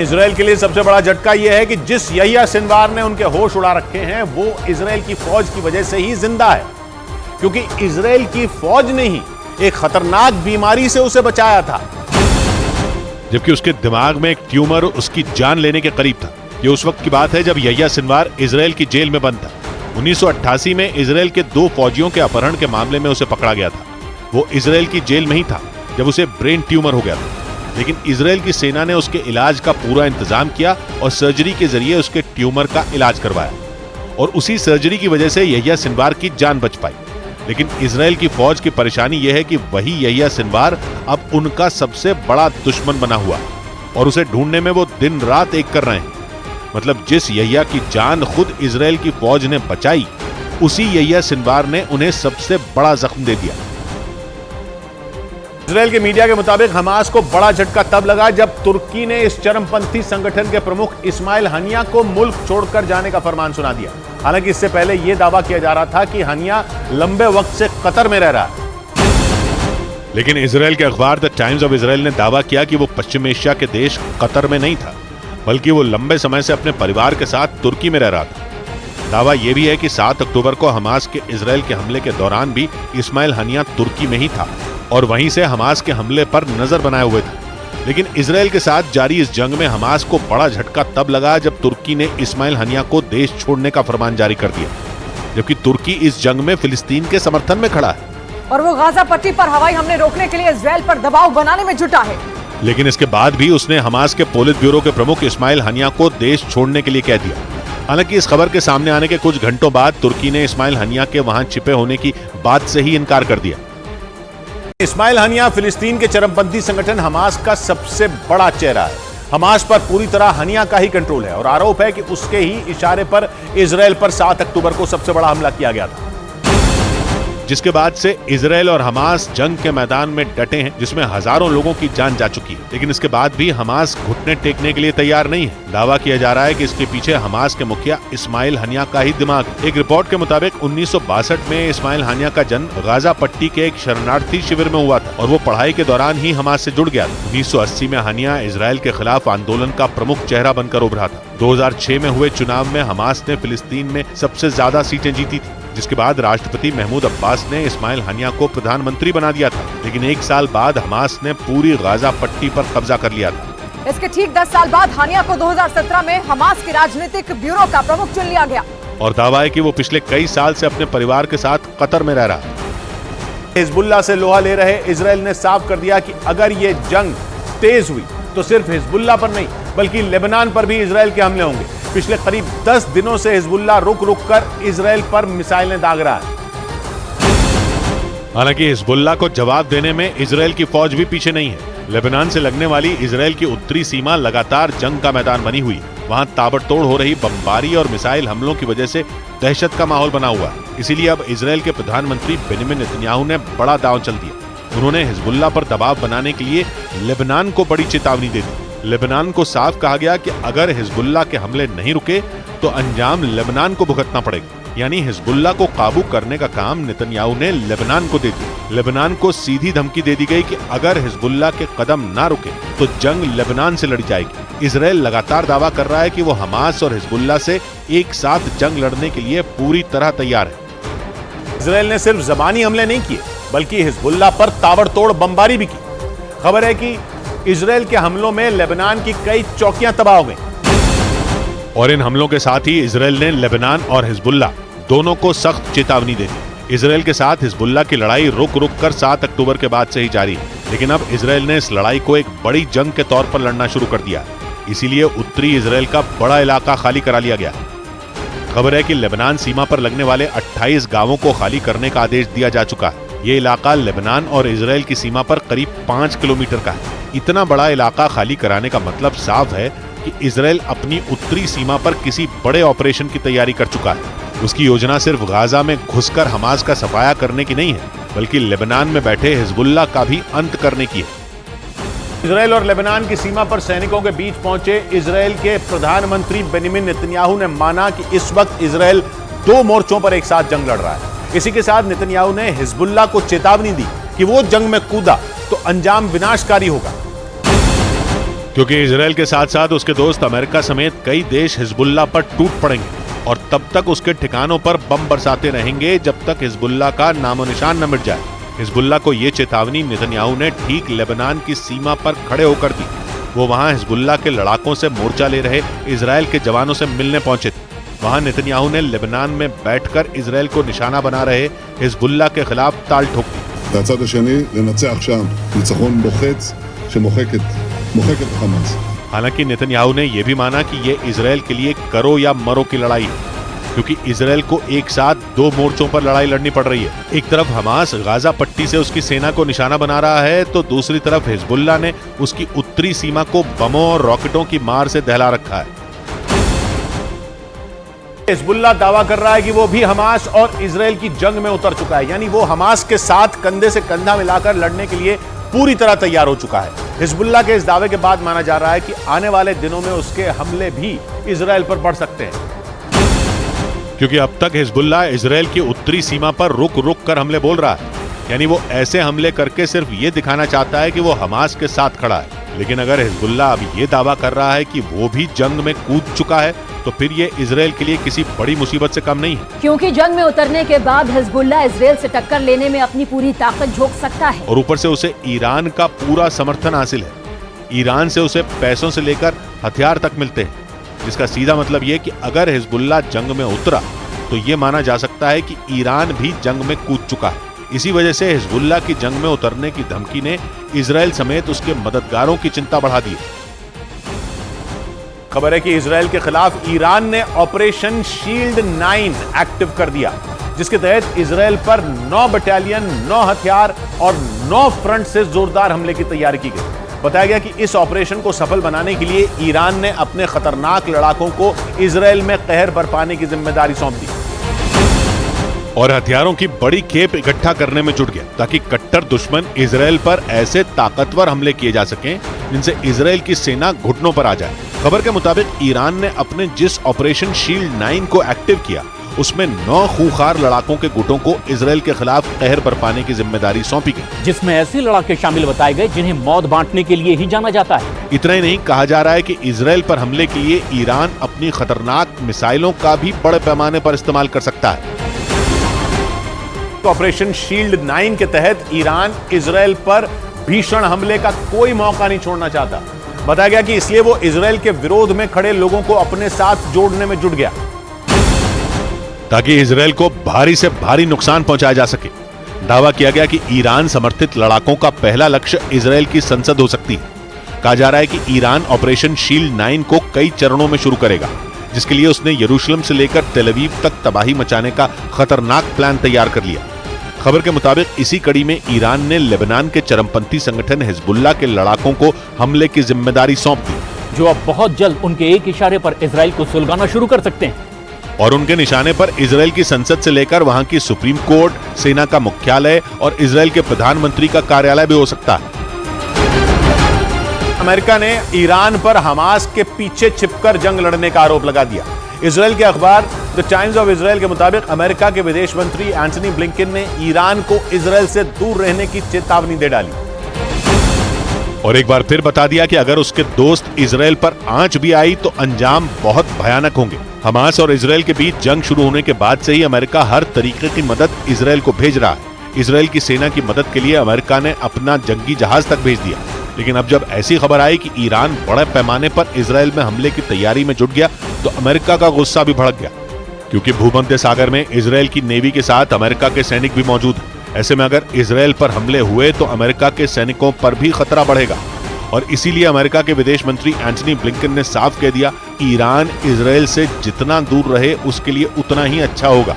Israel के लिए सबसे बड़ा झटका यह है कि जिस यहिया सिनवार ने उनके होश उड़ा रखे हैं वो इजराइल की फौज की वजह से ही जिंदा है, क्योंकि इजराइल की फौज ने ही एक खतरनाक बीमारी से उसे बचाया था, जबकि उसके दिमाग में एक ट्यूमर उसकी जान लेने के करीब था। ये उस वक्त की बात है जब यहिया सिनवार इजराइल की जेल में बंद था। 1988 में इजराइल के 2 फौजियों के अपहरण के मामले में उसे पकड़ा गया था। वो इजराइल की जेल में ही था जब उसे ब्रेन ट्यूमर हो गया था, लेकिन इजराइल की सेना ने उसके इलाज का पूरा इंतजाम किया और सर्जरी के जरिए उसके ट्यूमर का इलाज करवाया, और उसी सर्जरी की वजह से यहिया सिनवार की जान बच पाई। लेकिन इजराइल की फौज की परेशानी यह है कि वही यहिया सिनवार अब उनका सबसे बड़ा दुश्मन बना हुआ और उसे ढूंढने में वो दिन रात एक कर रहे हैं। मतलब जिस यहिया की जान खुद इजराइल की फौज ने बचाई, उसी यहिया सिनवार ने उन्हें सबसे बड़ा जख्म दे दिया। इजराइल के मीडिया के मुताबिक हमास को बड़ा झटका तब लगा जब तुर्की ने इस चरमपंथी संगठन के प्रमुख इस्माइल हनिया को मुल्क छोड़कर जाने का फरमान सुना दिया। हालांकि इससे पहले यह दावा किया जा रहा था कि हनिया लंबे वक्त से कतर में रह रहा है। लेकिन इजराइल के अखबार द टाइम्स ऑफ इजराइल ने दावा किया कि वो पश्चिम एशिया के देश कतर में नहीं था, बल्कि वो लंबे समय से अपने परिवार के साथ तुर्की में रह रहा था। दावा यह भी है कि 7 अक्टूबर को हमास के इजराइल के हमले के दौरान भी इस्माइल हनिया तुर्की में ही था और वहीं से हमास के हमले पर नजर बनाए हुए था। लेकिन इजराइल के साथ जारी इस जंग में हमास को बड़ा झटका तब लगा जब तुर्की ने इस्माइल हनिया को देश छोड़ने का फरमान जारी कर दिया, जबकि तुर्की इस जंग में फिलिस्तीन के समर्थन में खड़ा है और वो गाजा पट्टी पर हवाई हमले रोकने के लिए इजराइल पर दबाव बनाने में जुटा है। लेकिन इसके बाद भी उसने हमास के पोलित ब्यूरो के प्रमुख इस्माइल हनिया को देश छोड़ने के लिए कह दिया। हालांकि इस खबर के सामने आने के कुछ घंटों बाद तुर्की ने इस्माइल हनिया के वहां छिपे होने की बात से ही इनकार कर दिया। इस्माइल हनिया फिलिस्तीन के चरमपंथी संगठन हमास का सबसे बड़ा चेहरा है। हमास पर पूरी तरह हनिया का ही कंट्रोल है और आरोप है कि उसके ही इशारे पर इजराइल पर 7 अक्टूबर को सबसे बड़ा हमला किया गया था, जिसके बाद से इजराइल और हमास जंग के मैदान में डटे हैं, जिसमें हजारों लोगों की जान जा चुकी है। लेकिन इसके बाद भी हमास घुटने टेकने के लिए तैयार नहीं है। दावा किया जा रहा है कि इसके पीछे हमास के मुखिया इस्माइल हनिया का ही दिमाग है। एक रिपोर्ट के मुताबिक 1962 में इस्माइल हनिया का जन्म गाजा पट्टी के एक शरणार्थी शिविर में हुआ था और वो पढ़ाई के दौरान ही हमास से जुड़ गया था। 1980 में हनिया इजराइल के खिलाफ आंदोलन का प्रमुख चेहरा बनकर उभरा था। 2006 में हुए चुनाव में हमास ने फिलिस्तीन में सबसे ज्यादा सीटें जीती थी, जिसके बाद राष्ट्रपति महमूद अब्बास ने इस्माइल हनिया को प्रधानमंत्री बना दिया था। लेकिन 1 साल बाद हमास ने पूरी गाजा पट्टी पर कब्जा कर लिया था। इसके ठीक 10 साल बाद हनिया को 2017 में हमास के राजनीतिक ब्यूरो का प्रमुख चुन लिया गया और दावा है कि वो पिछले कई साल से अपने परिवार के साथ कतर में रह रहा है। हिजबुल्लाह से लोहा ले रहे इजराइल ने साफ कर दिया कि अगर ये जंग तेज हुई तो सिर्फ हिजबुल्लाह पर नहीं बल्कि लेबनान पर भी इजराइल के हमले होंगे। पिछले करीब 10 दिनों से हिजबुल्लाह रुक कर इजराइल पर मिसाइलें दाग रहा है। हालांकि हिजबुल्लाह को जवाब देने में इजराइल की फौज भी पीछे नहीं है। लेबनान से लगने वाली इजराइल की उत्तरी सीमा लगातार जंग का मैदान बनी हुई है। वहां ताबड़तोड़ हो रही बमबारी और मिसाइल हमलों की वजह से दहशत का माहौल बना हुआ है। इसीलिए अब इजराइल के प्रधानमंत्री बेंजामिन नेतन्याहू ने बड़ा दांव चल दिया। उन्होंने हिजबुल्लाह पर दबाव बनाने के लिए लेबनान को बड़ी चेतावनी दे दी। लेबनान को साफ कहा गया कि अगर हिजबुल्लाह के हमले नहीं रुके तो अंजाम लेबनान को भुगतना पड़ेगा। यानी हिजबुल्लाह को काबू करने का काम नेतन्याहू ने लेबनान को दे दिया। लेबनान को सीधी धमकी दे दी गई कि अगर हिजबुल्लाह के कदम ना रुके तो जंग लेबनान से लड़ी जाएगी। इजराइल लगातार दावा कर रहा है कि वो हमास और हिजबुल्लाह से एक साथ जंग लड़ने के लिए पूरी तरह तैयार है। इजराइल ने सिर्फ जबानी हमले नहीं किए बल्कि हिजबुल्लाह पर ताबड़तोड़ बमबारी भी की। खबर है कि इजराइल के हमलों में लेबनान की कई चौकियां तबाह हो गई और इन हमलों के साथ ही इजराइल ने लेबनान और हिजबुल्लाह दोनों को सख्त चेतावनी दे दी। इजराइल के साथ हिजबुल्लाह की लड़ाई रुक कर 7 अक्टूबर के बाद से ही जारी है, लेकिन अब इजराइल ने इस लड़ाई को एक बड़ी जंग के तौर पर लड़ना शुरू कर दिया। इसीलिए उत्तरी इजराइल का बड़ा इलाका खाली करा लिया गया। खबर है कि लेबनान सीमा पर लगने वाले 28 गांवों को खाली करने का आदेश दिया जा चुका है। ये इलाका लेबनान और इजराइल की सीमा पर करीब 5 किलोमीटर का है। इतना बड़ा इलाका खाली कराने का मतलब साफ है कि इजराइल अपनी उत्तरी सीमा पर किसी बड़े ऑपरेशन की तैयारी कर चुका है। उसकी योजना सिर्फ गाजा में घुसकर हमास का सफाया करने की नहीं है, बल्कि लेबनान में बैठे हिजबुल्लाह का भी अंत करने की है। इजराइल और लेबनान की सीमा पर सैनिकों के बीच पहुंचे इजराइल के प्रधानमंत्री बेंजामिन नेतन्याहू ने माना कि इस वक्त इजराइल 2 मोर्चों पर एक साथ जंग लड़ रहा है। इसी के साथ नेतन्याहू ने हिजबुल्लाह को चेतावनी दी कि वो जंग में कूदा तो अंजाम विनाशकारी होगा। क्योंकि इजराइल के साथ साथ उसके दोस्त अमेरिका समेत कई देश हिजबुल्लाह पर टूट पड़ेंगे और तब तक उसके ठिकानों पर बम बरसाते रहेंगे जब तक हिजबुल्लाह का नामो निशान न मिट जाए। हिजबुल्लाह को ये चेतावनी नेतन्याहू ने ठीक लेबनान की सीमा पर खड़े होकर दी। वो वहां हिजबुल्लाह के लड़ाकों से मोर्चा ले रहे इजराइल के जवानों से मिलने पहुंचे थे। वहां नेतन्याहू ने लेबनान में बैठकर इजराइल को निशाना बना रहे हिजबुल्लाह के खिलाफ ताल ठोक दी। והצד השני לנצח שם ניצחון מוחץ שמוחק את חמאס। हालांकि नेतन्याहू ने यह भी माना कि ये इजराइल के लिए करो या मरो की लड़ाई है, क्योंकि इजराइल को एक साथ दो मोर्चों पर लड़ाई लड़नी पड़ रही है। एक तरफ हमास गाजा पट्टी से उसकी सेना को निशाना बना रहा है तो दूसरी तरफ हिजबुल्लाह ने उसकी उत्तरी सीमा को बमों और रॉकेटों की मार से दहला रखा है। हिजबुल्लाह दावा कर रहा है कि वो भी हमास और इजराइल की जंग में उतर चुका है, यानी वो हमास के साथ कंधे से कंधा मिलाकर लड़ने के लिए पूरी तरह तैयार हो चुका है। हिजबुल्लाह के इस दावे के बाद माना जा रहा है कि आने वाले दिनों में उसके हमले भी इजराइल पर बढ़ सकते हैं, क्योंकि अब तक हिजबुल्लाह इजराइल की उत्तरी सीमा पर रुक रुक कर हमले बोल रहा है, यानी वो ऐसे हमले करके सिर्फ ये दिखाना चाहता है कि वो हमास के साथ खड़ा है। लेकिन अगर हिजबुल्लाह अब ये दावा कर रहा है कि वो भी जंग में कूद चुका है तो फिर ये इजराइल के लिए किसी बड़ी मुसीबत से कम नहीं है, क्योंकि जंग में उतरने के बाद हिजबुल्लाह इजराइल से टक्कर लेने में अपनी पूरी ताकत झोंक सकता है। और ऊपर से उसे ईरान का पूरा समर्थन हासिल है। ईरान से उसे पैसों से लेकर हथियार तक मिलते हैं, जिसका सीधा मतलब ये कि अगर हिजबुल्लाह जंग में उतरा तो ये माना जा सकता है कि ईरान भी जंग में कूद चुका है। इसी वजह से हिजबुल्लाह की जंग में उतरने की धमकी ने इजराइल समेत उसके मददगारों की चिंता बढ़ा दी है। खबर है कि इजराइल के खिलाफ ईरान ने ऑपरेशन शील्ड 9 एक्टिव कर दिया, जिसके तहत इजराइल पर 9 बटालियन, 9 हथियार और 9 फ्रंट से जोरदार हमले की तैयारी की गई। बताया गया कि इस ऑपरेशन को सफल बनाने के लिए ईरान ने अपने खतरनाक लड़ाकों को इजराइल में कहर बरपाने की जिम्मेदारी सौंप दी और हथियारों की बड़ी खेप इकट्ठा करने में जुट गया, ताकि कट्टर दुश्मन इजराइल पर ऐसे ताकतवर हमले किए जा सकें जिनसे इजराइल की सेना घुटनों पर आ जाए। खबर के मुताबिक ईरान ने अपने जिस ऑपरेशन शील्ड 9 को एक्टिव किया उसमें 9 खूंखार लड़ाकों के गुटों को इजराइल के खिलाफ कहर बरपाने की जिम्मेदारी सौंपी गई, जिसमें ऐसे लड़ाके शामिल बताए गए जिन्हें मौत बांटने के लिए ही जाना जाता है। इतना ही नहीं, कहा जा रहा है कि इजराइल पर हमले के लिए ईरान अपनी खतरनाक मिसाइलों का भी बड़े पैमाने पर इस्तेमाल कर सकता है। ऑपरेशन शील्ड 9 के तहत ईरान इजराइल पर भीषण हमले का कोई मौका नहीं छोड़ना चाहता। बताया गया कि इसलिए वो इजराइल के विरोध में खड़े लोगों को अपने साथ जोड़ने में जुट गया, ताकि इजराइल को भारी से भारी नुकसान पहुंचाया जा सके। दावा किया गया कि ईरान समर्थित लड़ाकों का पहला लक्ष्य इजराइल की संसद हो सकती है। कहा जा रहा है कि ईरान ऑपरेशन शील्ड 9 को कई चरणों में शुरू करेगा, जिसके लिए उसने यरूशलेम से लेकर तेल अवीव तक तबाही मचाने का खतरनाक प्लान तैयार कर लिया। खबर के मुताबिक इसी कड़ी में ईरान ने लेबनान के चरमपंथी संगठन हिजबुल्लाह के लड़ाकों को हमले की जिम्मेदारी सौंप दी, जो अब बहुत जल्द उनके एक इशारे पर इजराइल को सुलगाना शुरू कर सकते हैं। और उनके निशाने पर इजराइल की संसद से लेकर वहां की सुप्रीम कोर्ट, सेना का मुख्यालय और इजराइल के प्रधानमंत्री का कार्यालय भी हो सकता है। अमेरिका ने ईरान पर हमास के पीछे छिपकर जंग लड़ने का आरोप लगा दिया। इजराइल के अखबार द टाइम्स ऑफ इजराइल के मुताबिक अमेरिका के विदेश मंत्री एंटनी ब्लिंकन ने ईरान को इजराइल से दूर रहने की चेतावनी दे डाली और एक बार फिर बता दिया कि अगर उसके दोस्त इजराइल पर आंच भी आई तो अंजाम बहुत भयानक होंगे। हमास और इजराइल के बीच जंग शुरू होने के बाद से ही अमेरिका हर तरीके की मदद इजराइल को भेज रहा है। इजराइल की सेना की मदद के लिए अमेरिका ने अपना जंगी जहाज तक भेज दिया। लेकिन अब जब ऐसी खबर आई कि ईरान बड़े पैमाने पर इजराइल में हमले की तैयारी में जुट गया तो अमेरिका का गुस्सा भी भड़क गया, क्योंकि भूमध्य सागर में इजराइल की नेवी के साथ अमेरिका के सैनिक भी मौजूद हैं। ऐसे में अगर इजराइल पर हमले हुए तो अमेरिका के सैनिकों पर भी खतरा बढ़ेगा और इसीलिए अमेरिका के विदेश मंत्री एंटनी ब्लिंकन ने साफ कह दिया, ईरान इजराइल से जितना दूर रहे उसके लिए उतना ही अच्छा होगा।